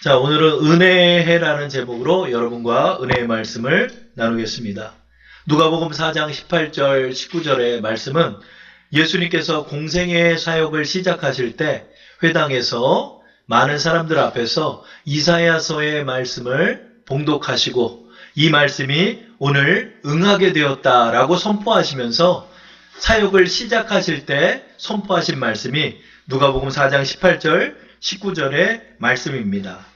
자, 오늘은 은혜해라는 제목으로 여러분과 은혜의 말씀을 나누겠습니다. 누가복음 4장 18절, 19절의 말씀은 예수님께서 공생의 사역을 시작하실 때 회당에서 많은 사람들 앞에서 이사야서의 말씀을 봉독하시고 이 말씀이 오늘 응하게 되었다라고 선포하시면서 사역을 시작하실 때 선포하신 말씀이 누가복음 4장 18절, 19절의 말씀입니다.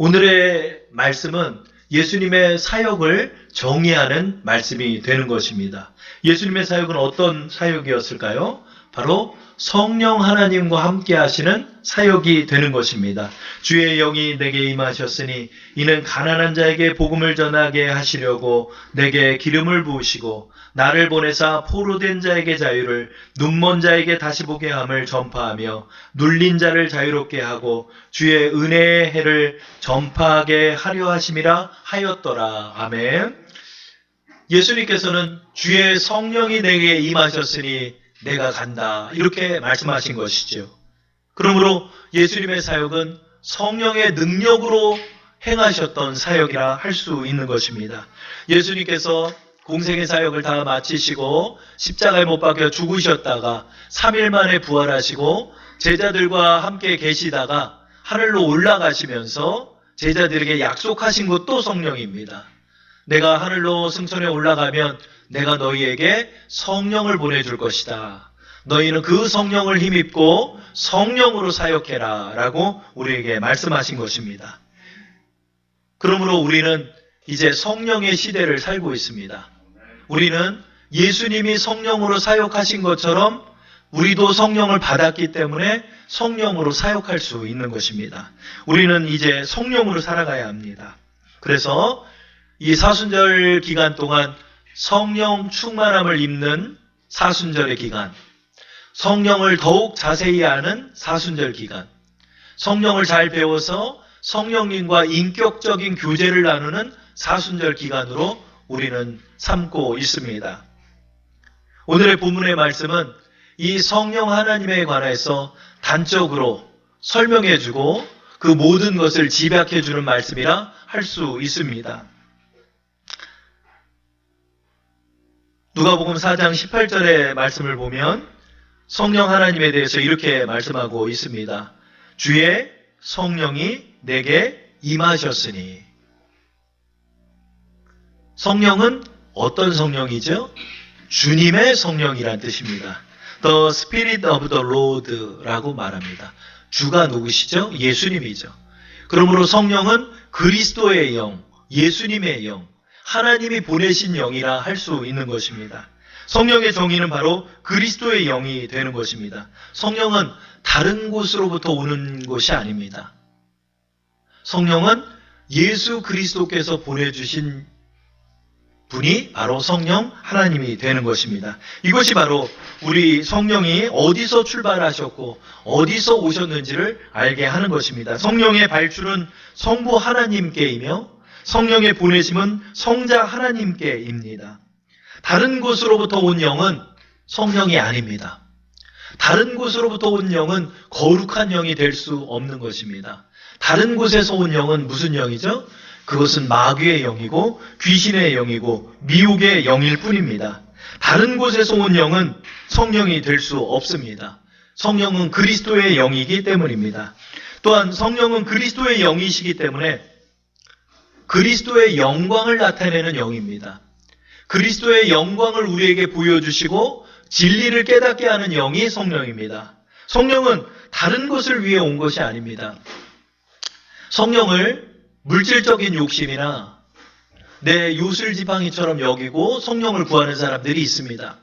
오늘의 말씀은 예수님의 사역을 정의하는 말씀이 되는 것입니다. 예수님의 사역은 어떤 사역이었을까요? 바로 성령 하나님과 함께 하시는 사역이 되는 것입니다. 주의 영이 내게 임하셨으니 이는 가난한 자에게 복음을 전하게 하시려고 내게 기름을 부으시고 나를 보내사 포로된 자에게 자유를, 눈먼 자에게 다시 보게 함을 전파하며 눌린 자를 자유롭게 하고 주의 은혜의 해를 전파하게 하려 하심이라 하였더라. 아멘. 예수님께서는 주의 성령이 내게 임하셨으니 내가 간다, 이렇게 말씀하신 것이죠. 그러므로 예수님의 사역은 성령의 능력으로 행하셨던 사역이라 할 수 있는 것입니다. 예수님께서 공생의 사역을 다 마치시고 십자가에 못 박혀 죽으셨다가 3일 만에 부활하시고 제자들과 함께 계시다가 하늘로 올라가시면서 제자들에게 약속하신 것도 성령입니다. 내가 하늘로 승천해 올라가면 내가 너희에게 성령을 보내줄 것이다. 너희는 그 성령을 힘입고 성령으로 사역해라 라고 우리에게 말씀하신 것입니다. 그러므로 우리는 이제 성령의 시대를 살고 있습니다. 우리는 예수님이 성령으로 사역하신 것처럼 우리도 성령을 받았기 때문에 성령으로 사역할 수 있는 것입니다. 우리는 이제 성령으로 살아가야 합니다. 그래서 이 사순절 기간 동안 성령 충만함을 입는 사순절의 기간, 성령을 더욱 자세히 아는 사순절 기간, 성령을 잘 배워서 성령님과 인격적인 교제를 나누는 사순절 기간으로 우리는 삼고 있습니다. 오늘의 본문의 말씀은 이 성령 하나님에 관해서 단적으로 설명해주고 그 모든 것을 집약해주는 말씀이라 할 수 있습니다. 누가복음 4장 18절의 말씀을 보면 성령 하나님에 대해서 이렇게 말씀하고 있습니다. 주의 성령이 내게 임하셨으니. 성령은 어떤 성령이죠? 주님의 성령이란 뜻입니다. The Spirit of the Lord라고 말합니다. 주가 누구시죠? 예수님이죠. 그러므로 성령은 그리스도의 영, 예수님의 영, 하나님이 보내신 영이라 할 수 있는 것입니다. 성령의 정의는 바로 그리스도의 영이 되는 것입니다. 성령은 다른 곳으로부터 오는 것이 아닙니다. 성령은 예수 그리스도께서 보내주신 분이 바로 성령 하나님이 되는 것입니다. 이것이 바로 우리 성령이 어디서 출발하셨고 어디서 오셨는지를 알게 하는 것입니다. 성령의 발출은 성부 하나님께이며 성령의 보내심은 성자 하나님께입니다. 다른 곳으로부터 온 영은 성령이 아닙니다. 다른 곳으로부터 온 영은 거룩한 영이 될 수 없는 것입니다. 다른 곳에서 온 영은 무슨 영이죠? 그것은 마귀의 영이고 귀신의 영이고 미혹의 영일 뿐입니다. 다른 곳에서 온 영은 성령이 될 수 없습니다. 성령은 그리스도의 영이기 때문입니다. 또한 성령은 그리스도의 영이시기 때문에 그리스도의 영광을 나타내는 영입니다. 그리스도의 영광을 우리에게 보여주시고 진리를 깨닫게 하는 영이 성령입니다. 성령은 다른 것을 위해 온 것이 아닙니다. 성령을 물질적인 욕심이나 내 요술지팡이처럼 여기고 성령을 구하는 사람들이 있습니다.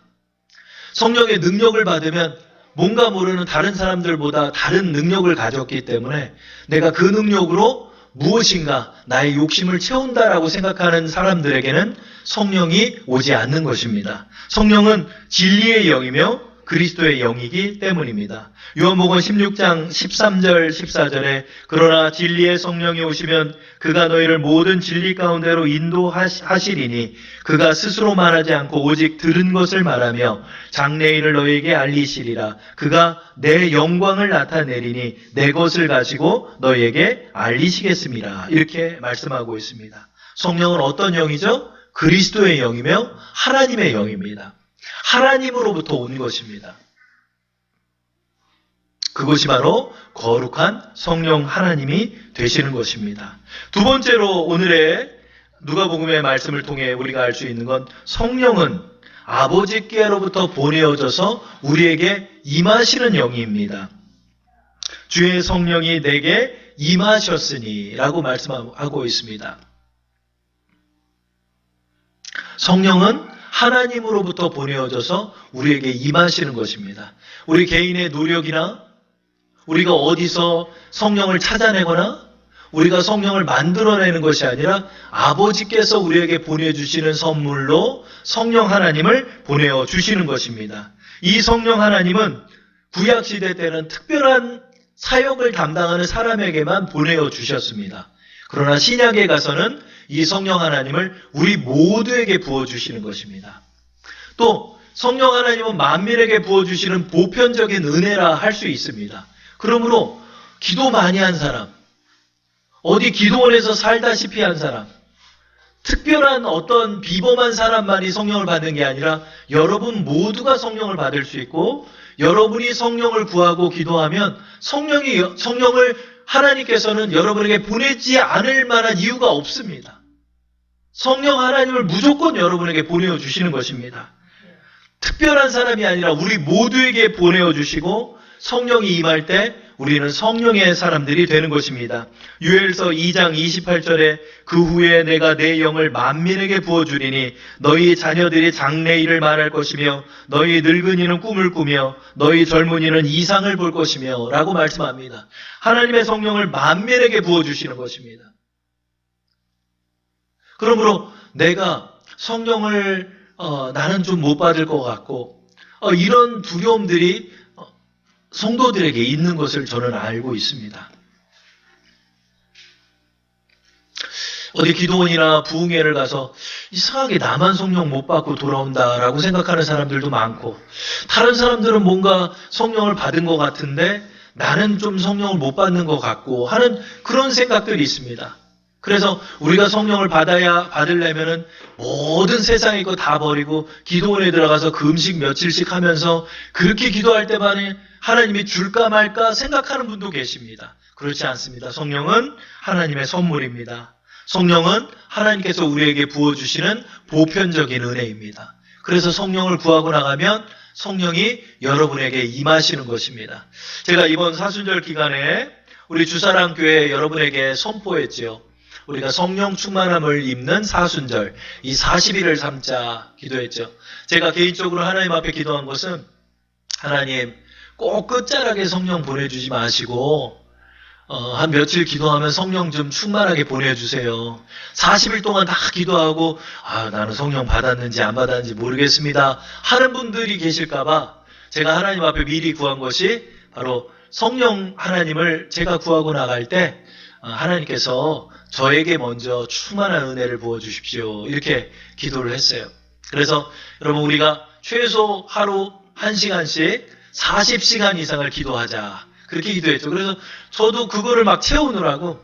성령의 능력을 받으면 뭔가 모르는 다른 사람들보다 다른 능력을 가졌기 때문에 내가 그 능력으로 무엇인가 나의 욕심을 채운다라고 생각하는 사람들에게는 성령이 오지 않는 것입니다. 성령은 진리의 영이며 그리스도의 영이기 때문입니다. 요한복음 16장 13절 14절에 그러나 진리의 성령이 오시면 그가 너희를 모든 진리 가운데로 인도하시리니 그가 스스로 말하지 않고 오직 들은 것을 말하며 장래일을 너희에게 알리시리라. 그가 내 영광을 나타내리니 내 것을 가지고 너희에게 알리시겠습니다. 이렇게 말씀하고 있습니다. 성령은 어떤 영이죠? 그리스도의 영이며 하나님의 영입니다. 하나님으로부터 온 것입니다. 그것이 바로 거룩한 성령 하나님이 되시는 것입니다. 두 번째로 오늘의 누가복음의 말씀을 통해 우리가 알 수 있는 건 성령은 아버지께로부터 보내어져서 우리에게 임하시는 영입니다. 주의 성령이 내게 임하셨으니 라고 말씀하고 있습니다. 성령은 하나님으로부터 보내어져서 우리에게 임하시는 것입니다. 우리 개인의 노력이나 우리가 어디서 성령을 찾아내거나 우리가 성령을 만들어내는 것이 아니라 아버지께서 우리에게 보내주시는 선물로 성령 하나님을 보내어 주시는 것입니다. 이 성령 하나님은 구약시대 때는 특별한 사역을 담당하는 사람에게만 보내어 주셨습니다. 그러나 신약에 가서는 이 성령 하나님을 우리 모두에게 부어주시는 것입니다. 또 성령 하나님은 만민에게 부어주시는 보편적인 은혜라 할 수 있습니다. 그러므로 기도 많이 한 사람, 어디 기도원에서 살다시피 한 사람, 특별한 어떤 비범한 사람만이 성령을 받는 게 아니라 여러분 모두가 성령을 받을 수 있고 여러분이 성령을 구하고 기도하면 성령을 하나님께서는 여러분에게 보내지 않을 만한 이유가 없습니다. 성령 하나님을 무조건 여러분에게 보내어 주시는 것입니다. 특별한 사람이 아니라 우리 모두에게 보내어 주시고 성령이 임할 때 우리는 성령의 사람들이 되는 것입니다. 요엘서 2장 28절에 그 후에 내가 내 영을 만민에게 부어주리니 너희 자녀들이 장래일을 말할 것이며 너희 늙은이는 꿈을 꾸며 너희 젊은이는 이상을 볼 것이며 라고 말씀합니다. 하나님의 성령을 만민에게 부어주시는 것입니다. 그러므로 내가 성령을 나는 좀 못 받을 것 같고 이런 두려움들이 성도들에게 있는 것을 저는 알고 있습니다. 어디 기도원이나 부흥회를 가서 이상하게 나만 성령 못 받고 돌아온다라고 생각하는 사람들도 많고 다른 사람들은 뭔가 성령을 받은 것 같은데 나는 좀 성령을 못 받는 것 같고 하는 그런 생각들이 있습니다. 그래서 우리가 성령을 받으려면은 모든 세상의 거 다 버리고 기도원에 들어가서 금식 며칠씩 하면서 그렇게 기도할 때만 하나님이 줄까 말까 생각하는 분도 계십니다. 그렇지 않습니다. 성령은 하나님의 선물입니다. 성령은 하나님께서 우리에게 부어주시는 보편적인 은혜입니다. 그래서 성령을 구하고 나가면 성령이 여러분에게 임하시는 것입니다. 제가 이번 사순절 기간에 우리 주사랑교회 여러분에게 선포했지요. 우리가 성령 충만함을 입는 사순절, 이 40일을 삼자 기도했죠. 제가 개인적으로 하나님 앞에 기도한 것은 하나님 꼭 끝자락에 성령 보내주지 마시고 한 며칠 기도하면 성령 좀 충만하게 보내주세요. 40일 동안 다 기도하고 나는 성령 받았는지 안 받았는지 모르겠습니다 하는 분들이 계실까봐 제가 하나님 앞에 미리 구한 것이 바로 성령 하나님을 제가 구하고 나갈 때 하나님께서 저에게 먼저 충만한 은혜를 부어주십시오. 이렇게 기도를 했어요. 그래서 여러분 우리가 최소 하루 1시간씩 40시간 이상을 기도하자. 그렇게 기도했죠. 그래서 저도 그거를 막 채우느라고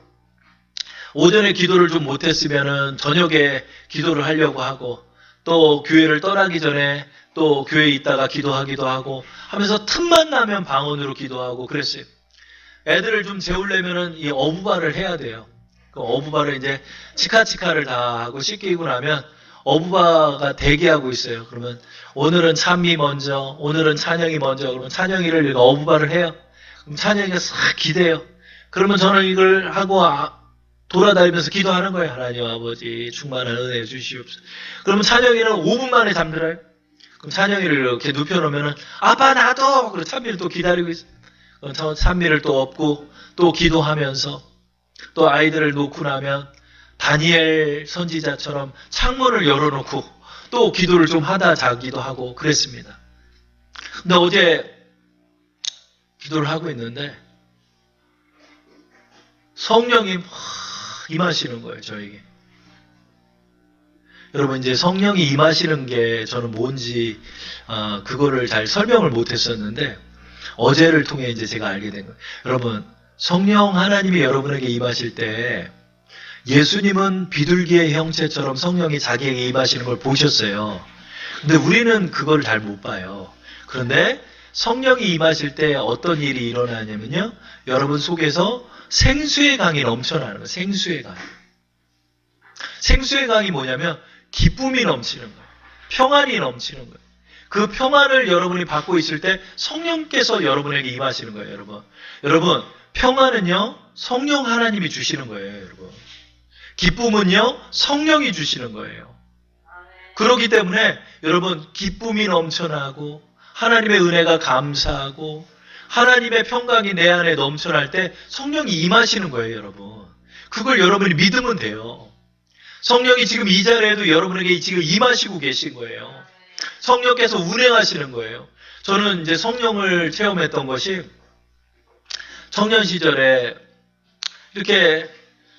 오전에 기도를 좀 못했으면은 저녁에 기도를 하려고 하고 또 교회를 떠나기 전에 또 교회에 있다가 기도하기도 하고 하면서 틈만 나면 방언으로 기도하고 그랬어요. 애들을 좀 재우려면은 이 어부발을 해야 돼요. 그 어부발을 이제 치카치카를 다 하고 씻기고 나면 어부바가 대기하고 있어요. 그러면 오늘은 찬미 먼저, 오늘은 찬영이 먼저, 그러면 찬영이를 어부발을 해요. 그럼 찬영이가 싹 기대요. 그러면 저는 이걸 하고 돌아다니면서 기도하는 거예요. 하나님 아버지 충만한 은혜 주시옵소서. 그러면 찬영이는 5분 만에 잠들어요. 그럼 찬영이를 이렇게 눕혀놓으면은 아빠 나도! 그리고 찬미를 또 기다리고 있어요. 그럼 찬미를 또 업고 또 기도하면서 또 아이들을 놓고 나면 다니엘 선지자처럼 창문을 열어놓고 또 기도를 좀 하다 자기도 하고 그랬습니다. 근데 어제 기도를 하고 있는데 성령이 막 임하시는 거예요, 저에게. 여러분, 이제 성령이 임하시는 게 저는 뭔지 그거를 잘 설명을 못했었는데 어제를 통해 이제 제가 알게 된 거예요. 여러분, 성령 하나님이 여러분에게 임하실 때 예수님은 비둘기의 형체처럼 성령이 자기에게 임하시는 걸 보셨어요. 근데 우리는 그걸 잘 못 봐요. 그런데 성령이 임하실 때 어떤 일이 일어나냐면요, 여러분 속에서 생수의 강이 넘쳐나는 거예요. 생수의 강. 생수의 강이 뭐냐면 기쁨이 넘치는 거예요. 평안이 넘치는 거예요. 그 평안을 여러분이 받고 있을 때 성령께서 여러분에게 임하시는 거예요, 여러분. 여러분, 평안은요, 성령 하나님이 주시는 거예요, 여러분. 기쁨은요, 성령이 주시는 거예요. 그렇기 때문에 여러분, 기쁨이 넘쳐나고 하나님의 은혜가 감사하고 하나님의 평강이 내 안에 넘쳐날 때 성령이 임하시는 거예요, 여러분. 그걸 여러분이 믿으면 돼요. 성령이 지금 이 자리에도 여러분에게 지금 임하시고 계신 거예요. 성령께서 운행하시는 거예요. 저는 이제 성령을 체험했던 것이 청년 시절에 이렇게,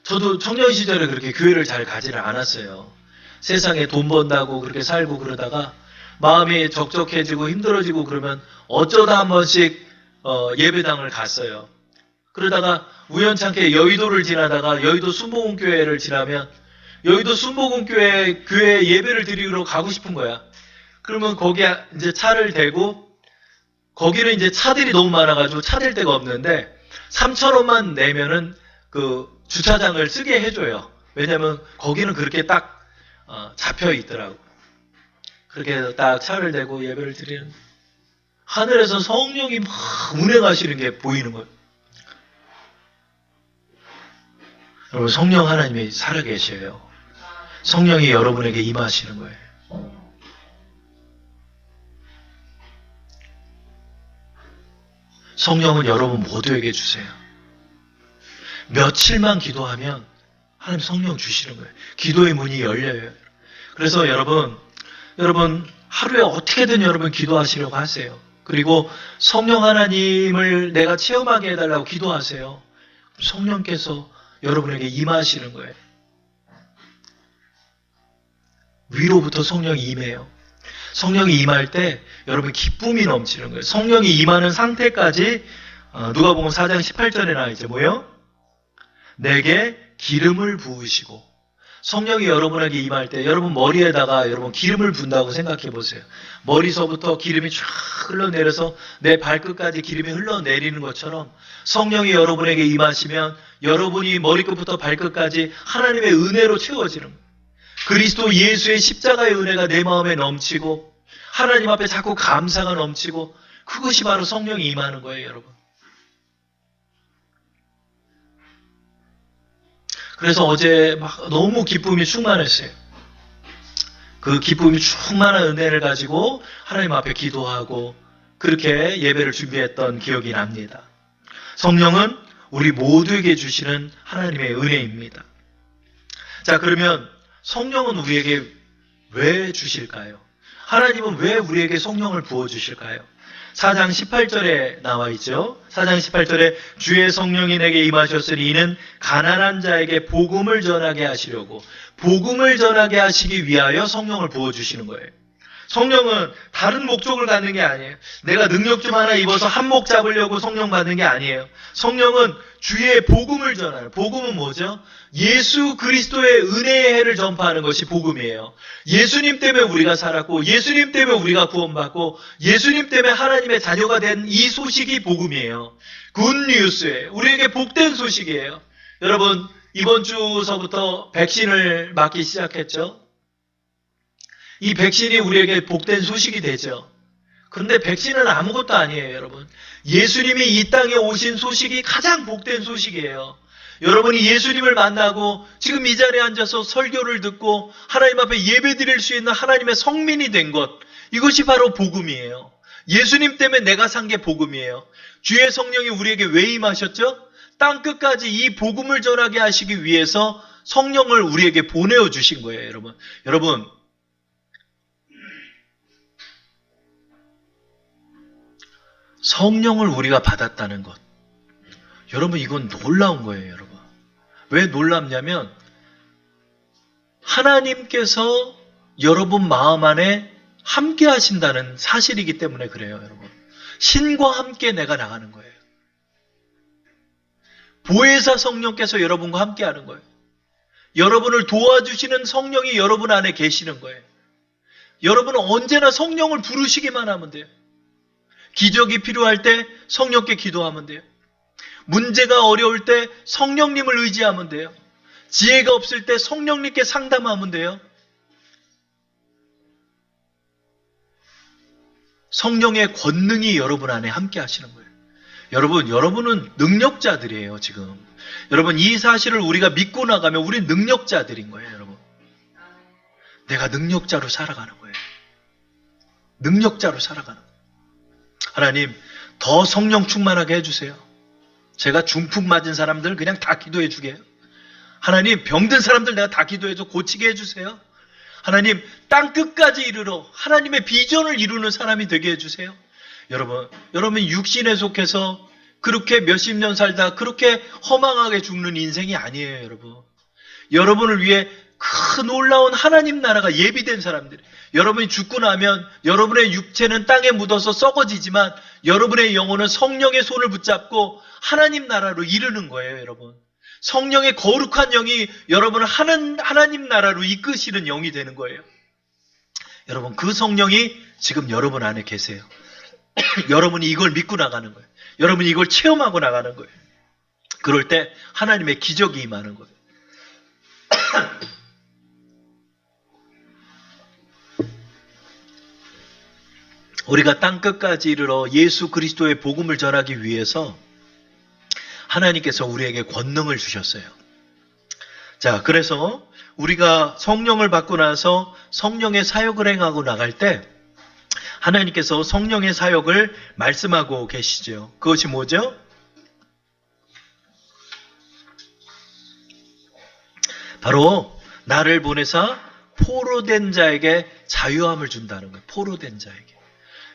저도 청년 시절에 그렇게 교회를 잘 가지를 않았어요. 세상에 돈 번다고 그렇게 살고 그러다가 마음이 적적해지고 힘들어지고 그러면 어쩌다 한 번씩 예배당을 갔어요. 그러다가 우연찮게 여의도를 지나다가 여의도 순복음교회를 지나면 여의도 순복음교회 예배를 드리러 가고 싶은 거야. 그러면 거기에 이제 차를 대고, 거기는 이제 차들이 너무 많아가지고 차 댈 데가 없는데 3,000원만 내면은 그 주차장을 쓰게 해줘요. 왜냐면 거기는 그렇게 딱 잡혀 있더라고. 그렇게 딱 차를 대고 예배를 드리는, 하늘에서 성령이 막 운행하시는 게 보이는 거예요. 여러분, 성령 하나님이 살아계셔요. 성령이 여러분에게 임하시는 거예요. 성령은 여러분 모두에게 주세요. 며칠만 기도하면 하나님 성령 주시는 거예요. 기도의 문이 열려요. 그래서 여러분 하루에 어떻게든 여러분 기도하시려고 하세요. 그리고 성령 하나님을 내가 체험하게 해달라고 기도하세요. 성령께서 여러분에게 임하시는 거예요. 위로부터 성령이 임해요. 성령이 임할 때 여러분 기쁨이 넘치는 거예요. 성령이 임하는 상태까지 누가복음 4장 18절에 나와 있죠. 뭐요? 내게 기름을 부으시고. 성령이 여러분에게 임할 때 여러분 머리에다가 여러분 기름을 붓는다고 생각해 보세요. 머리서부터 기름이 쫙 흘러내려서 내 발끝까지 기름이 흘러내리는 것처럼 성령이 여러분에게 임하시면 여러분이 머리끝부터 발끝까지 하나님의 은혜로 채워지는 거예요. 그리스도 예수의 십자가의 은혜가 내 마음에 넘치고 하나님 앞에 자꾸 감사가 넘치고, 그것이 바로 성령이 임하는 거예요, 여러분. 그래서 어제 막 너무 기쁨이 충만했어요. 그 기쁨이 충만한 은혜를 가지고 하나님 앞에 기도하고 그렇게 예배를 준비했던 기억이 납니다. 성령은 우리 모두에게 주시는 하나님의 은혜입니다. 자, 그러면 성령은 우리에게 왜 주실까요? 하나님은 왜 우리에게 성령을 부어주실까요? 4장 18절에 나와 있죠. 4장 18절에 주의 성령이 내게 임하셨으니 이는 가난한 자에게 복음을 전하게 하시려고, 복음을 전하게 하시기 위하여 성령을 부어주시는 거예요. 성령은 다른 목적을 갖는 게 아니에요. 내가 능력 좀 하나 입어서 한몫 잡으려고 성령 받는 게 아니에요. 성령은 주의 복음을 전하는, 복음은 뭐죠? 예수 그리스도의 은혜의 해를 전파하는 것이 복음이에요. 예수님 때문에 우리가 살았고 예수님 때문에 우리가 구원받고 예수님 때문에 하나님의 자녀가 된 이 소식이 복음이에요. 굿뉴스예요. 우리에게 복된 소식이에요. 여러분, 이번 주서부터 백신을 맞기 시작했죠. 이 백신이 우리에게 복된 소식이 되죠. 그런데 백신은 아무것도 아니에요, 여러분. 예수님이 이 땅에 오신 소식이 가장 복된 소식이에요. 여러분이 예수님을 만나고 지금 이 자리에 앉아서 설교를 듣고 하나님 앞에 예배 드릴 수 있는 하나님의 성민이 된 것, 이것이 바로 복음이에요. 예수님 때문에 내가 산 게 복음이에요. 주의 성령이 우리에게 왜 임하셨죠? 땅끝까지 이 복음을 전하게 하시기 위해서 성령을 우리에게 보내어 주신 거예요, 여러분. 여러분, 성령을 우리가 받았다는 것. 여러분, 이건 놀라운 거예요, 여러분. 왜 놀랍냐면 하나님께서 여러분 마음 안에 함께 하신다는 사실이기 때문에 그래요, 여러분. 신과 함께 내가 나가는 거예요. 보혜사 성령께서 여러분과 함께 하는 거예요. 여러분을 도와주시는 성령이 여러분 안에 계시는 거예요. 여러분은 언제나 성령을 부르시기만 하면 돼요. 기적이 필요할 때 성령께 기도하면 돼요. 문제가 어려울 때 성령님을 의지하면 돼요. 지혜가 없을 때 성령님께 상담하면 돼요. 성령의 권능이 여러분 안에 함께 하시는 거예요. 여러분은 능력자들이에요, 지금. 여러분, 이 사실을 우리가 믿고 나가면 우리 능력자들인 거예요, 여러분. 내가 능력자로 살아가는 거예요. 능력자로 살아가는 거예요. 하나님, 더 성령 충만하게 해주세요. 제가 중풍 맞은 사람들 그냥 다 기도해 주게요. 하나님, 병든 사람들 내가 다 기도해줘 고치게 해주세요. 하나님, 땅 끝까지 이르러 하나님의 비전을 이루는 사람이 되게 해주세요. 여러분 육신에 속해서 그렇게 몇십 년 살다 그렇게 허망하게 죽는 인생이 아니에요, 여러분. 여러분을 위해 큰 놀라운 하나님 나라가 예비된 사람들. 여러분이 죽고 나면 여러분의 육체는 땅에 묻어서 썩어지지만 여러분의 영혼은 성령의 손을 붙잡고 하나님 나라로 이르는 거예요, 여러분. 성령의 거룩한 영이 여러분을 하나님 나라로 이끄시는 영이 되는 거예요. 여러분, 그 성령이 지금 여러분 안에 계세요. 여러분이 이걸 믿고 나가는 거예요. 여러분이 이걸 체험하고 나가는 거예요. 그럴 때 하나님의 기적이 임하는 거예요. 우리가 땅끝까지 이르러 예수 그리스도의 복음을 전하기 위해서 하나님께서 우리에게 권능을 주셨어요. 자, 그래서 우리가 성령을 받고 나서 성령의 사역을 행하고 나갈 때 하나님께서 성령의 사역을 말씀하고 계시죠. 그것이 뭐죠? 바로 나를 보내사 포로된 자에게 자유함을 준다는 거예요. 포로된 자에게.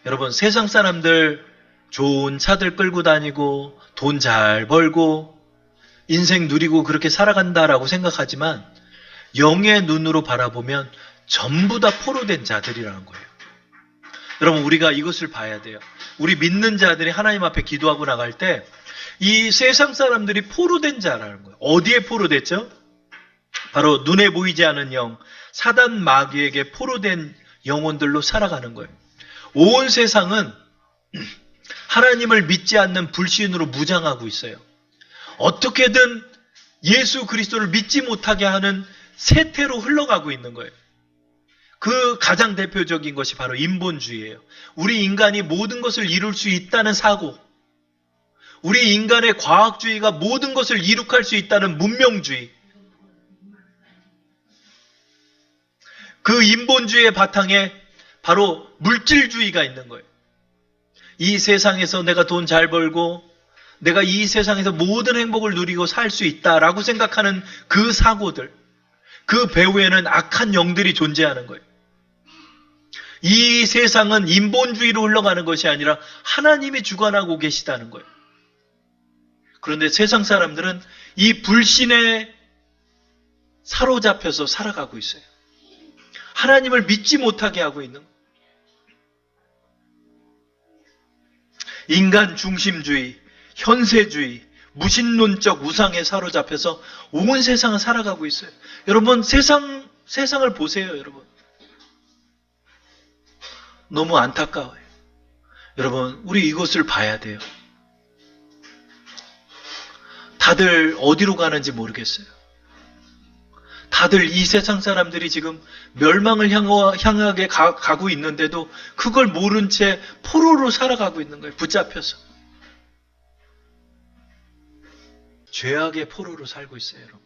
여러분, 세상 사람들 좋은 차들 끌고 다니고 돈 잘 벌고 인생 누리고 그렇게 살아간다라고 생각하지만 영의 눈으로 바라보면 전부 다 포로된 자들이라는 거예요. 여러분, 우리가 이것을 봐야 돼요. 우리 믿는 자들이 하나님 앞에 기도하고 나갈 때 이 세상 사람들이 포로된 자라는 거예요. 어디에 포로됐죠? 바로 눈에 보이지 않는 영, 사단 마귀에게 포로된 영혼들로 살아가는 거예요. 온 세상은 하나님을 믿지 않는 불신으로 무장하고 있어요. 어떻게든 예수 그리스도를 믿지 못하게 하는 세태로 흘러가고 있는 거예요. 그 가장 대표적인 것이 바로 인본주의예요. 우리 인간이 모든 것을 이룰 수 있다는 사고, 우리 인간의 과학주의가 모든 것을 이룩할 수 있다는 문명주의, 그 인본주의의 바탕에 바로 물질주의가 있는 거예요. 이 세상에서 내가 돈 잘 벌고 내가 이 세상에서 모든 행복을 누리고 살 수 있다라고 생각하는 그 사고들, 그 배후에는 악한 영들이 존재하는 거예요. 이 세상은 인본주의로 흘러가는 것이 아니라 하나님이 주관하고 계시다는 거예요. 그런데 세상 사람들은 이 불신에 사로잡혀서 살아가고 있어요. 하나님을 믿지 못하게 하고 있는 거예요. 인간 중심주의, 현세주의, 무신론적 우상에 사로잡혀서 온 세상을 살아가고 있어요. 여러분, 세상을 보세요, 여러분. 너무 안타까워요. 여러분, 우리 이것을 봐야 돼요. 다들 어디로 가는지 모르겠어요. 다들 이 세상 사람들이 지금 멸망을 향하게 가고 있는데도 그걸 모른 채 포로로 살아가고 있는 거예요. 붙잡혀서. 죄악의 포로로 살고 있어요, 여러분.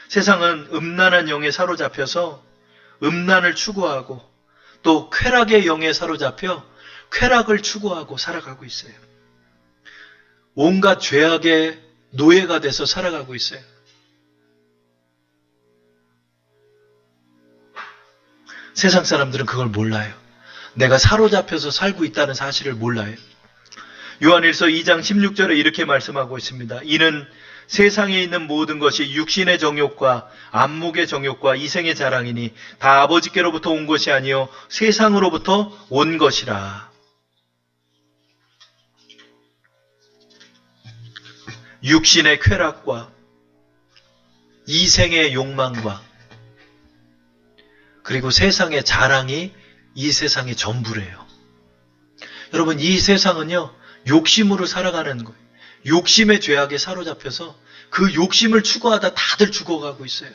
세상은 음란한 영에 사로잡혀서 음란을 추구하고 또 쾌락의 영에 사로잡혀 쾌락을 추구하고 살아가고 있어요. 온갖 죄악의 노예가 돼서 살아가고 있어요. 세상 사람들은 그걸 몰라요. 내가 사로잡혀서 살고 있다는 사실을 몰라요. 요한일서 2장 16절에 이렇게 말씀하고 있습니다. 이는 세상에 있는 모든 것이 육신의 정욕과 안목의 정욕과 이생의 자랑이니 다 아버지께로부터 온 것이 아니요 세상으로부터 온 것이라. 육신의 쾌락과 이생의 욕망과 그리고 세상의 자랑이 이 세상의 전부래요. 여러분, 이 세상은요, 욕심으로 살아가는 거예요. 욕심의 죄악에 사로잡혀서 그 욕심을 추구하다 다들 죽어가고 있어요.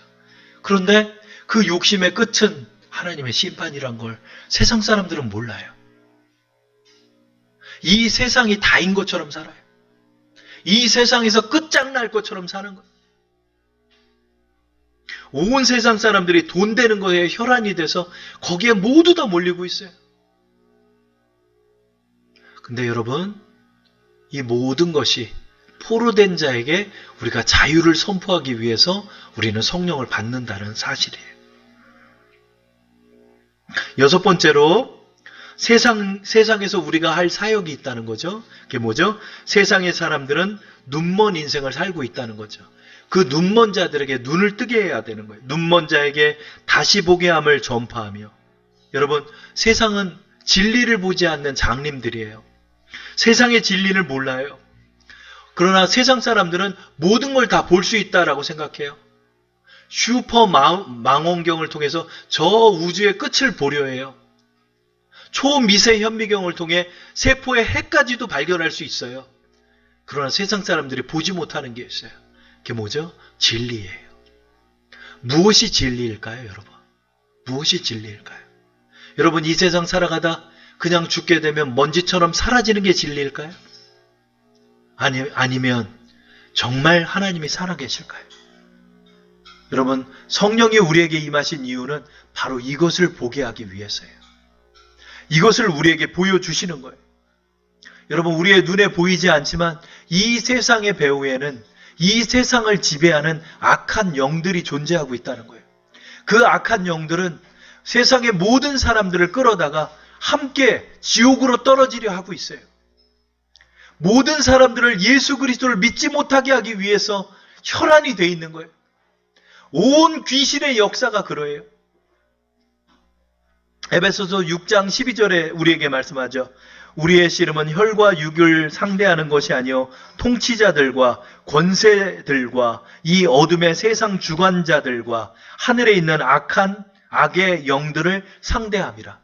그런데 그 욕심의 끝은 하나님의 심판이란 걸 세상 사람들은 몰라요. 이 세상이 다인 것처럼 살아요. 이 세상에서 끝장날 것처럼 사는 거예요. 온 세상 사람들이 돈 되는 거에 혈안이 돼서 거기에 모두 다 몰리고 있어요. 근데 여러분, 이 모든 것이 포로된 자에게 우리가 자유를 선포하기 위해서 우리는 성령을 받는다는 사실이에요. 여섯 번째로 세상에서 우리가 할 사역이 있다는 거죠. 그게 뭐죠? 세상의 사람들은 눈먼 인생을 살고 있다는 거죠. 그 눈먼 자들에게 눈을 뜨게 해야 되는 거예요. 눈먼 자에게 다시 보게 함을 전파하며. 여러분, 세상은 진리를 보지 않는 장님들이에요. 세상의 진리를 몰라요. 그러나 세상 사람들은 모든 걸 다 볼 수 있다라고 생각해요. 슈퍼 망원경을 통해서 저 우주의 끝을 보려 해요. 초미세 현미경을 통해 세포의 핵까지도 발견할 수 있어요. 그러나 세상 사람들이 보지 못하는 게 있어요. 그게 뭐죠? 진리예요. 무엇이 진리일까요, 여러분? 무엇이 진리일까요? 여러분, 이 세상 살아가다 그냥 죽게 되면 먼지처럼 사라지는 게 진리일까요? 아니면 정말 하나님이 살아계실까요? 여러분, 성령이 우리에게 임하신 이유는 바로 이것을 보게 하기 위해서예요. 이것을 우리에게 보여주시는 거예요. 여러분, 우리의 눈에 보이지 않지만 이 세상의 배후에는 이 세상을 지배하는 악한 영들이 존재하고 있다는 거예요. 그 악한 영들은 세상의 모든 사람들을 끌어다가 함께 지옥으로 떨어지려 하고 있어요. 모든 사람들을 예수 그리스도를 믿지 못하게 하기 위해서 혈안이 돼 있는 거예요. 온 귀신의 역사가 그러해요. 에베소서 6장 12절에 우리에게 말씀하죠. 우리의 씨름은 혈과 육을 상대하는 것이 아니요 통치자들과 권세들과 이 어둠의 세상 주관자들과 하늘에 있는 악의 영들을 상대함이라.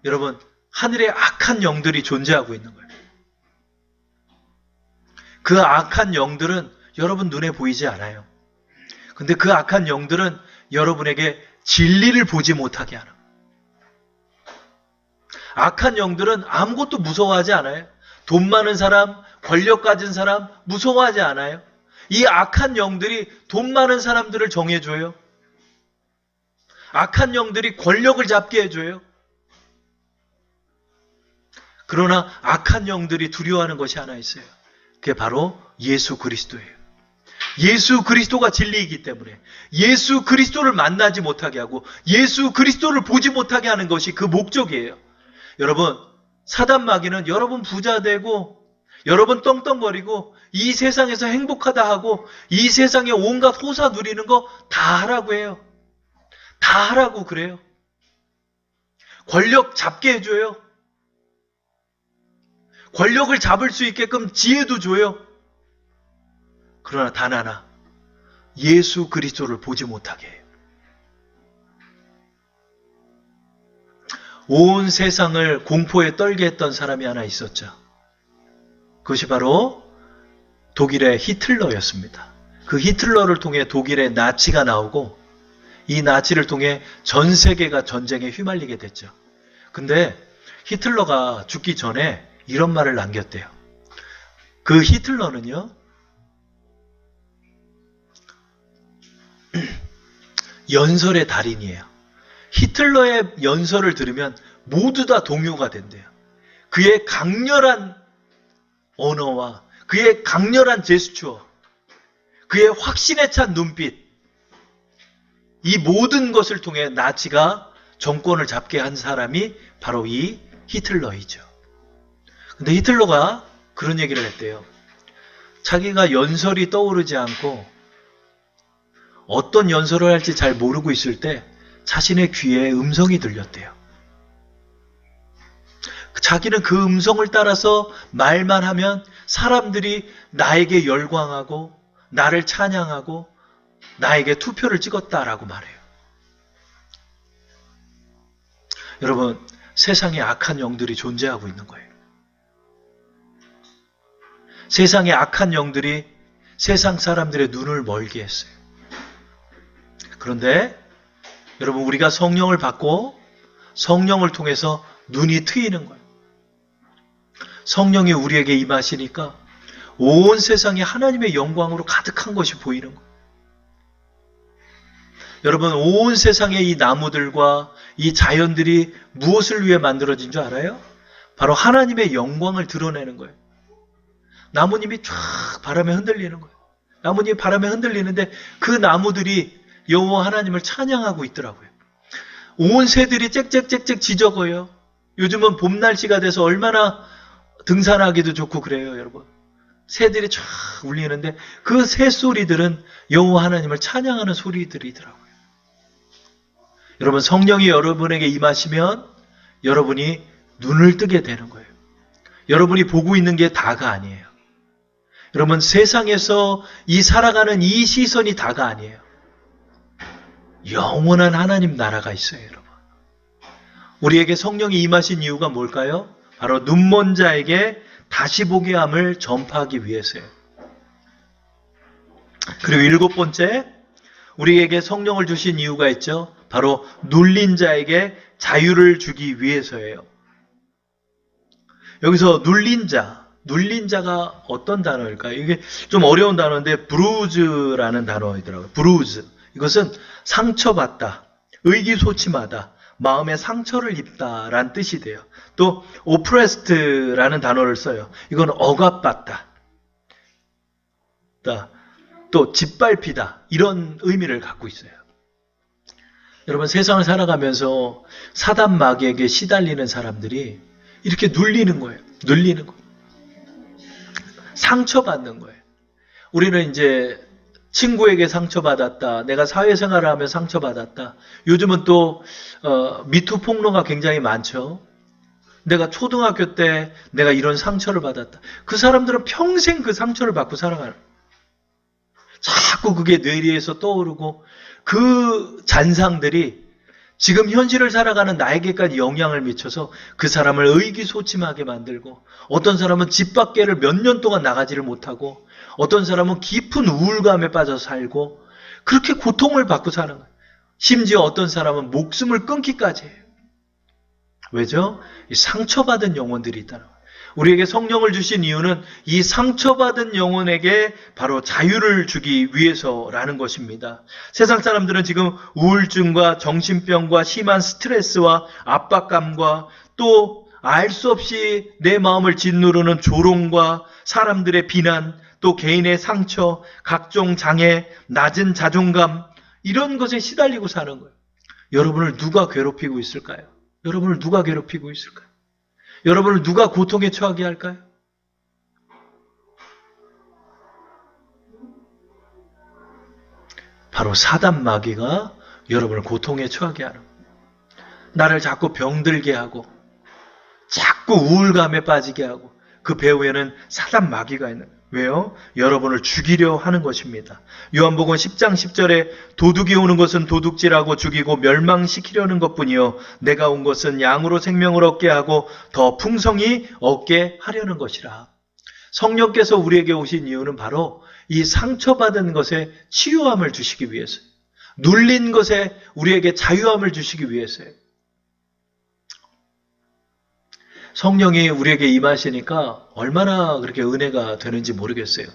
여러분, 하늘에 악한 영들이 존재하고 있는 거예요. 그 악한 영들은 여러분 눈에 보이지 않아요. 근데 그 악한 영들은 여러분에게 진리를 보지 못하게 하는 거예요. 악한 영들은 아무것도 무서워하지 않아요. 돈 많은 사람, 권력 가진 사람 무서워하지 않아요. 이 악한 영들이 돈 많은 사람들을 정해줘요. 악한 영들이 권력을 잡게 해줘요. 그러나 악한 영들이 두려워하는 것이 하나 있어요. 그게 바로 예수 그리스도예요. 예수 그리스도가 진리이기 때문에 예수 그리스도를 만나지 못하게 하고 예수 그리스도를 보지 못하게 하는 것이 그 목적이에요. 여러분, 사단 마귀는 여러분 부자 되고 여러분 떵떵거리고 이 세상에서 행복하다 하고 이 세상에 온갖 호사 누리는 거 다 하라고 해요. 다 하라고 그래요. 권력 잡게 해줘요. 권력을 잡을 수 있게끔 지혜도 줘요. 그러나 단 하나, 예수 그리스도를 보지 못하게 해요. 온 세상을 공포에 떨게 했던 사람이 하나 있었죠. 그것이 바로 독일의 히틀러였습니다. 그 히틀러를 통해 독일의 나치가 나오고 이 나치를 통해 전 세계가 전쟁에 휘말리게 됐죠. 근데 히틀러가 죽기 전에 이런 말을 남겼대요. 그 히틀러는요, 연설의 달인이에요. 히틀러의 연설을 들으면 모두 다 동요가 된대요. 그의 강렬한 언어와 그의 강렬한 제스처, 그의 확신에 찬 눈빛, 이 모든 것을 통해 나치가 정권을 잡게 한 사람이 바로 이 히틀러이죠. 근데 히틀러가 그런 얘기를 했대요. 자기가 연설이 떠오르지 않고 어떤 연설을 할지 잘 모르고 있을 때 자신의 귀에 음성이 들렸대요. 자기는 그 음성을 따라서 말만 하면 사람들이 나에게 열광하고 나를 찬양하고 나에게 투표를 찍었다라고 말해요. 여러분, 세상에 악한 영들이 존재하고 있는 거예요. 세상에 악한 영들이 세상 사람들의 눈을 멀게 했어요. 그런데 여러분, 우리가 성령을 받고 성령을 통해서 눈이 트이는 거예요. 성령이 우리에게 임하시니까 온 세상이 하나님의 영광으로 가득한 것이 보이는 거예요. 여러분, 온 세상의 이 나무들과 이 자연들이 무엇을 위해 만들어진 줄 알아요? 바로 하나님의 영광을 드러내는 거예요. 나무님이 쫙 바람에 흔들리는 거예요. 나무님이 바람에 흔들리는데 그 나무들이 여호와 하나님을 찬양하고 있더라고요. 온 새들이 짹짹짹짹 지저거요. 요즘은 봄 날씨가 돼서 얼마나 등산하기도 좋고 그래요, 여러분. 새들이 쫙 울리는데 그 새 소리들은 여호와 하나님을 찬양하는 소리들이더라고요. 여러분, 성령이 여러분에게 임하시면 여러분이 눈을 뜨게 되는 거예요. 여러분이 보고 있는 게 다가 아니에요. 여러분, 세상에서 이 살아가는 이 시선이 다가 아니에요. 영원한 하나님 나라가 있어요, 여러분. 우리에게 성령이 임하신 이유가 뭘까요? 바로 눈먼 자에게 다시 보게 함을 전파하기 위해서예요. 그리고 7번째, 우리에게 성령을 주신 이유가 있죠. 바로 눌린 자에게 자유를 주기 위해서예요. 여기서 눌린 자가 어떤 단어일까요? 이게 좀 어려운 단어인데 브루즈라는 단어이더라고요. 브루즈. 이것은 상처받다, 의기소침하다, 마음에 상처를 입다라는 뜻이 돼요. 또 oppressed라는 단어를 써요. 이건 억압받다, 또 짓밟히다, 이런 의미를 갖고 있어요. 여러분, 세상을 살아가면서 사단 마귀에게 시달리는 사람들이 이렇게 눌리는 거예요. 상처받는 거예요. 우리는 이제 친구에게 상처받았다, 내가 사회생활을 하며 상처받았다. 요즘은 또 미투 폭로가 굉장히 많죠. 내가 초등학교 때 내가 이런 상처를 받았다. 그 사람들은 평생 그 상처를 받고 살아가는, 자꾸 그게 뇌리에서 떠오르고 그 잔상들이 지금 현실을 살아가는 나에게까지 영향을 미쳐서 그 사람을 의기소침하게 만들고, 어떤 사람은 집 밖에를 몇 년 동안 나가지를 못하고, 어떤 사람은 깊은 우울감에 빠져 살고, 그렇게 고통을 받고 사는 거예요. 심지어 어떤 사람은 목숨을 끊기까지 해요. 왜죠? 이 상처받은 영혼들이 있다는 거예요. 우리에게 성령을 주신 이유는 이 상처받은 영혼에게 바로 자유를 주기 위해서라는 것입니다. 세상 사람들은 지금 우울증과 정신병과 심한 스트레스와 압박감과 또 알 수 없이 내 마음을 짓누르는 조롱과 사람들의 비난, 또 개인의 상처, 각종 장애, 낮은 자존감, 이런 것에 시달리고 사는 거예요. 여러분을 누가 괴롭히고 있을까요? 여러분을 누가 괴롭히고 있을까요? 여러분을 누가 고통에 처하게 할까요? 바로 사단 마귀가 여러분을 고통에 처하게 하는 거예요. 나를 자꾸 병들게 하고 자꾸 우울감에 빠지게 하고, 그 배후에는 사단 마귀가 있는 거예요. 왜요? 여러분을 죽이려 하는 것입니다. 요한복음 10장 10절에 도둑이 오는 것은 도둑질하고 죽이고 멸망시키려는 것뿐이요 내가 온 것은 양으로 생명을 얻게 하고 더 풍성히 얻게 하려는 것이라. 성령께서 우리에게 오신 이유는 바로 이 상처받은 것에 치유함을 주시기 위해서요. 눌린 것에 우리에게 자유함을 주시기 위해서요. 성령이 우리에게 임하시니까 얼마나 그렇게 은혜가 되는지 모르겠어요.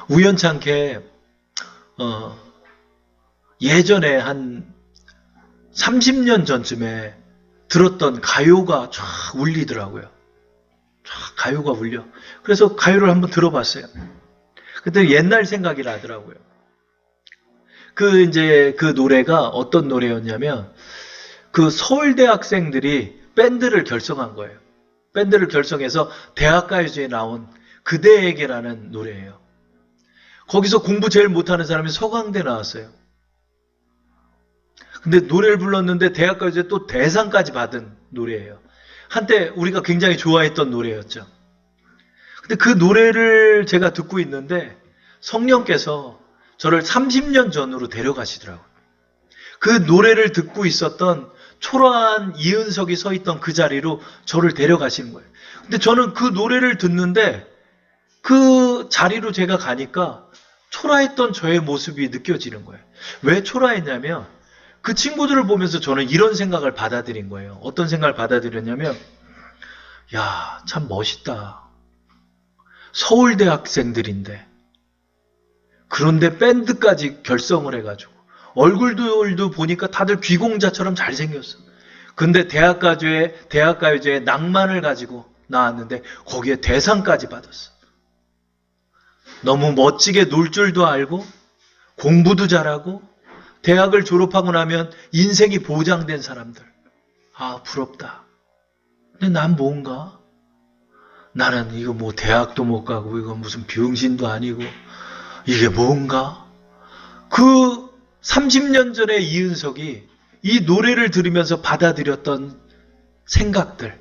우연찮게 예전에 한 30년 전쯤에 들었던 가요가 쫙 울리더라고요. 쫙 가요가 울려. 그래서 가요를 한번 들어봤어요. 그때 옛날 생각이 나더라고요. 그 노래가 어떤 노래였냐면, 그 서울대 학생들이 밴드를 결성한 거예요. 밴드를 결성해서 대학가요제에 나온 그대에게라는 노래예요. 거기서 공부 제일 못하는 사람이 서강대 나왔어요. 근데 노래를 불렀는데 대학가요제 또 대상까지 받은 노래예요. 한때 우리가 굉장히 좋아했던 노래였죠. 근데 그 노래를 제가 듣고 있는데 성령께서 저를 30년 전으로 데려가시더라고요. 그 노래를 듣고 있었던 초라한 이은석이 서 있던 그 자리로 저를 데려가시는 거예요. 근데 저는 그 노래를 듣는데 그 자리로 제가 가니까 초라했던 저의 모습이 느껴지는 거예요. 왜 초라했냐면 그 친구들을 보면서 저는 이런 생각을 받아들인 거예요. 어떤 생각을 받아들였냐면, 야, 참 멋있다. 서울대 학생들인데 그런데 밴드까지 결성을 해가지고 얼굴들도 보니까 다들 귀공자처럼 잘생겼어. 근데 대학가요제에 낭만을 가지고 나왔는데 거기에 대상까지 받았어. 너무 멋지게 놀 줄도 알고 공부도 잘하고 대학을 졸업하고 나면 인생이 보장된 사람들. 아, 부럽다. 근데 난 뭔가? 나는 이거 뭐 대학도 못 가고 이거 무슨 병신도 아니고 이게 뭔가? 그 30년 전에 이은석이 이 노래를 들으면서 받아들였던 생각들,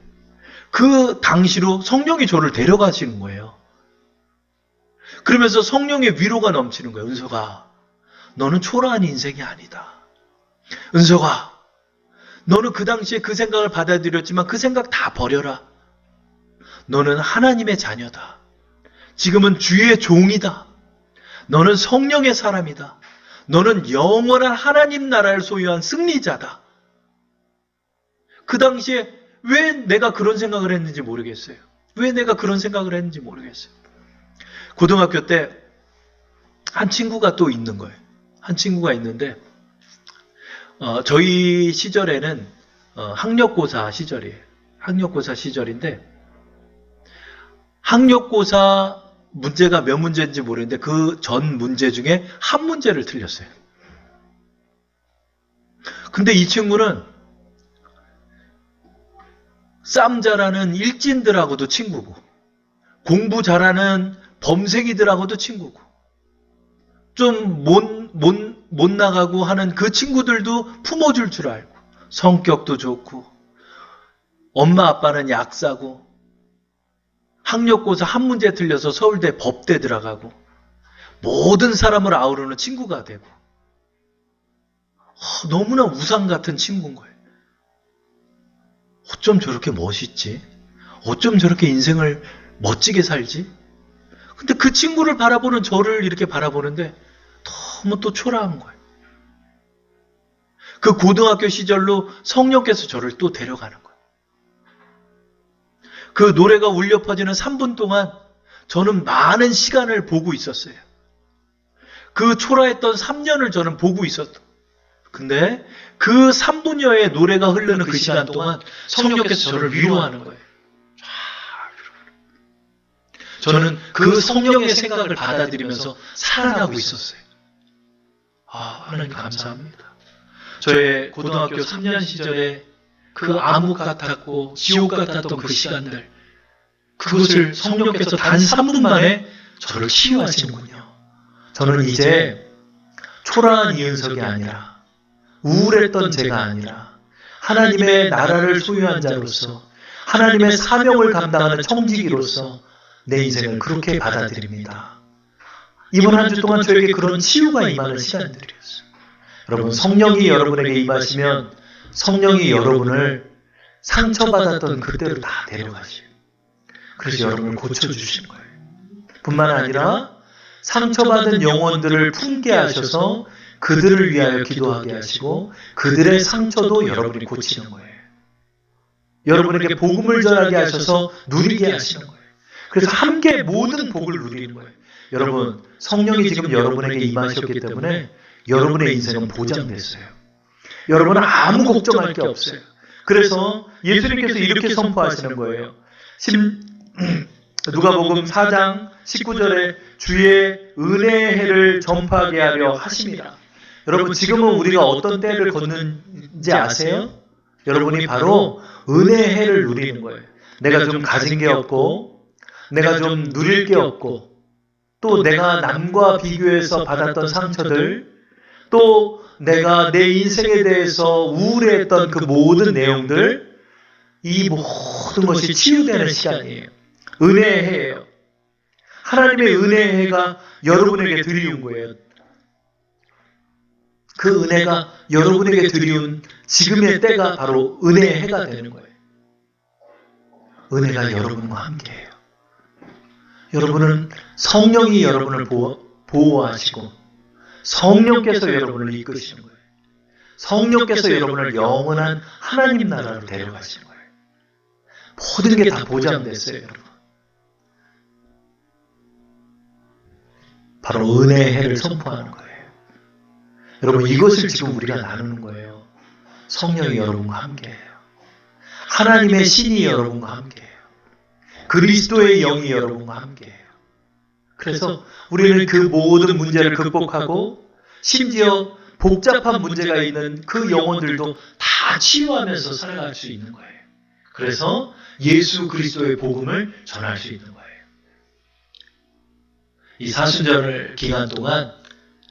그 당시로 성령이 저를 데려가시는 거예요. 그러면서 성령의 위로가 넘치는 거예요. 은석아, 너는 초라한 인생이 아니다. 은석아, 너는 그 당시에 그 생각을 받아들였지만 그 생각 다 버려라. 너는 하나님의 자녀다. 지금은 주의 종이다. 너는 성령의 사람이다. 너는 영원한 하나님 나라를 소유한 승리자다. 그 당시에 왜 내가 그런 생각을 했는지 모르겠어요. 왜 내가 그런 생각을 했는지 모르겠어요. 고등학교 때 한 친구가 또 있는 거예요. 한 친구가 있는데 저희 시절에는 학력고사 시절이에요. 학력고사 시절인데 학력고사 문제가 몇 문제인지 모르겠는데 그 전 문제 중에 한 문제를 틀렸어요. 근데 이 친구는 쌈 잘하는 일진들하고도 친구고 공부 잘하는 범생이들하고도 친구고 좀 못 나가고 하는 그 친구들도 품어줄 줄 알고 성격도 좋고 엄마 아빠는 약사고 학력고사 한 문제 틀려서 서울대 법대 들어가고 모든 사람을 아우르는 친구가 되고 너무나 우상 같은 친구인 거예요. 어쩜 저렇게 멋있지? 어쩜 저렇게 인생을 멋지게 살지? 근데 그 친구를 바라보는 저를 이렇게 바라보는데 너무 또 초라한 거예요. 그 고등학교 시절로 성령께서 저를 또 데려가는 거예요. 그 노래가 울려 퍼지는 3분 동안 저는 많은 시간을 보고 있었어요. 그 초라했던 3년을 저는 보고 있었던. 근데 그 3분여의 노래가 흐르는 그 시간 동안 성령께서 저를 위로하는 거예요. 저는 그 성령의 생각을 받아들이면서 살아나고 있었어요. 하나님 감사합니다. 저의 고등학교 3년 시절에 그 암흑 같았고 지옥 같았던 그 시간들, 그것을 성령께서 단 3분 만에 저를 치유하시는군요. 저는 이제 초라한 이은석이 아니라 우울했던 제가 아니라 하나님의 나라를 소유한 자로서 하나님의 사명을 감당하는 청지기로서 내 인생을 그렇게 받아들입니다. 이번 한 주 동안 저에게 그런 치유가 임하는 시간들이었어요. 여러분, 성령이 여러분에게 임하시면 성령이 여러분을 상처받았던 그때로 다 데려가시고 그래서 여러분을 고쳐주시는 거예요. 뿐만 아니라 상처받은 영혼들을 품게 하셔서 그들을 위하여 기도하게 하시고 그들의 상처도 여러분이 고치는 거예요. 여러분에게 복음을 전하게 하셔서 누리게 하시는 거예요. 그래서 함께 모든 복을 누리는 거예요. 여러분, 성령이 지금 여러분에게 임하셨기 때문에 여러분의 인생은 보장됐어요. 여러분은 아무 걱정할 게 없어요. 그래서 예수님께서 이렇게 선포하시는 거예요. 누가복음 4장 19절에 주의 은혜의 해를 전파하게 하려 하심이라. 여러분, 지금은 우리가 어떤 때를 걷는지 아세요? 여러분이 바로 은혜의 해를 누리는 거예요. 내가 좀 가진 게 없고, 내가 좀 누릴 게 없고, 또 내가 남과 비교해서 받았던 상처들, 또 내가 내 인생에 대해서 우울해했던 그 모든 내용들, 이 모든 것이 치유되는 시간이에요. 은혜의 해예요. 하나님의 은혜의 해가 여러분에게 드리운 거예요. 그 은혜가 여러분에게 드리운 지금의 때가 바로 은혜의 해가 되는 거예요. 은혜가 여러분과 함께해요. 여러분은 성령이 여러분을 보호하시고 성령께서 여러분을 이끄시는 거예요. 성령께서 여러분을 영원한 하나님 나라로 데려가시는 거예요. 모든 게 다 보장됐어요, 여러분. 바로 은혜의 해를 선포하는 거예요. 여러분, 이것을 지금 우리가 나누는 거예요. 성령이 여러분과 함께해요. 하나님의 신이 여러분과 함께해요. 그리스도의 영이 여러분과 함께해요. 그래서 우리는 그 모든 문제를 극복하고 심지어 복잡한 문제가 있는 그 영혼들도 다 치유하면서 살아갈 수 있는 거예요. 그래서 예수 그리스도의 복음을 전할 수 있는 거예요. 이 사순절 기간 동안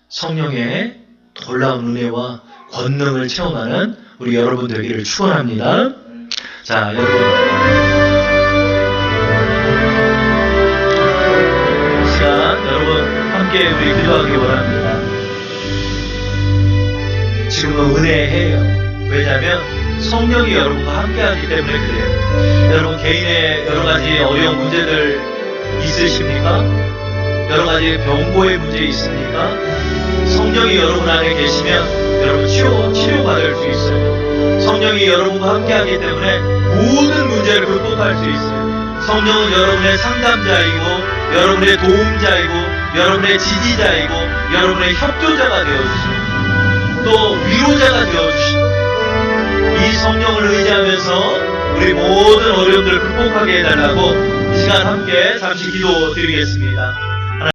성령의 놀라운 은혜와 권능을 체험하는 우리 여러분 되기를 축원합니다. 자, 여러분, 이 시간 여러분 함께 우리 기도하기 원합니다. 지금은 은혜의 해예요. 왜냐하면 성령이 여러분과 함께하기 때문에 그래요. 여러분 개인의 여러 가지 어려운 문제들 있으십니까? 여러 가지 병고의 문제 있습니까? 성령이 여러분 안에 계시면 여러분 치료받을 수 있어요. 성령이 여러분과 함께하기 때문에 모든 문제를 극복할 수 있어요. 성령은 여러분의 상담자이고 여러분의 도움자이고 여러분의 지지자이고 여러분의 협조자가 되어주시고 또 위로자가 되어주시고 이 성령을 의지하면서 우리 모든 어려움들을 극복하게 해달라고 이 시간 함께 잠시 기도 드리겠습니다.